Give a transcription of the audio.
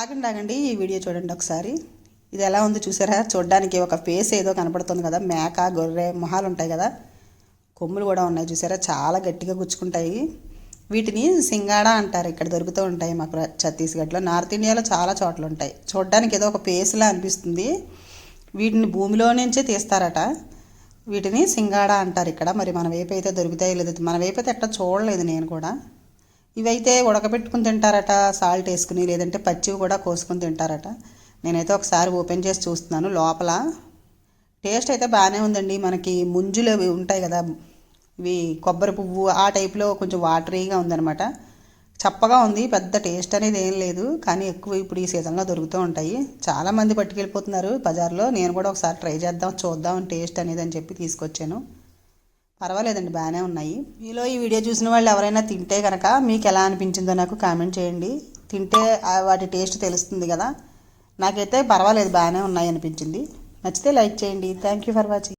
ఆగండి ఆగండి ఈ వీడియో చూడండి ఒకసారి. ఇది ఎలా ఉంది చూసారా? చూడడానికి ఒక ఫేస్ ఏదో కనపడుతుంది కదా, మేక గొర్రె మొహాలు ఉంటాయి కదా, కొమ్ములు కూడా ఉన్నాయి చూసారా, చాలా గట్టిగా గుచ్చుకుంటాయి. వీటిని సింగాడా అంటారు. ఇక్కడ దొరుకుతూ ఉంటాయి మాకు ఛత్తీస్గఢ్లో. నార్త్ ఇండియాలో చాలా చోట్ల ఉంటాయి. చూడడానికి ఏదో ఒక ఫేస్లా అనిపిస్తుంది. వీటిని భూమిలో నుంచే తీస్తారట. వీటిని సింగాడా అంటారు ఇక్కడ. మరి మన వైపు అయితే దొరుకుతాయి లేదు, మన వైపు అయితే ఎట్లా చూడలేదు నేను కూడా. ఇవైతే ఉడకబెట్టుకుని తింటారట, సాల్ట్ వేసుకుని, లేదంటే పచ్చివి కూడా కోసుకుని తింటారట. నేనైతే ఒకసారి ఓపెన్ చేసి చూస్తున్నాను. లోపల టేస్ట్ అయితే బాగానే ఉందండి. మనకి ముంజులు అవి ఉంటాయి కదా, ఇవి కొబ్బరి పువ్వు ఆ టైప్లో కొంచెం వాటరీగా ఉందన్నమాట. చప్పగా ఉంది, పెద్ద టేస్ట్ అనేది ఏం లేదు. కానీ ఎక్కువ ఇప్పుడు ఈ సీజన్లో దొరుకుతూ ఉంటాయి. చాలామంది పట్టుకెళ్ళిపోతున్నారు బజార్లో. నేను కూడా ఒకసారి ట్రై చేద్దాం, చూద్దాం టేస్ట్ అనేది అని చెప్పి తీసుకొచ్చాను. పర్వాలేదండి, బాగానే ఉన్నాయి. మీలో ఈ వీడియో చూసిన వాళ్ళు ఎవరైనా తింటే కనుక మీకు ఎలా అనిపించిందో నాకు కామెంట్ చేయండి. తింటే వాటి టేస్ట్ తెలుస్తుంది కదా. నాకైతే పర్వాలేదు, బాగానే ఉన్నాయి అనిపించింది. నచ్చితే లైక్ చేయండి. Thank you for watching.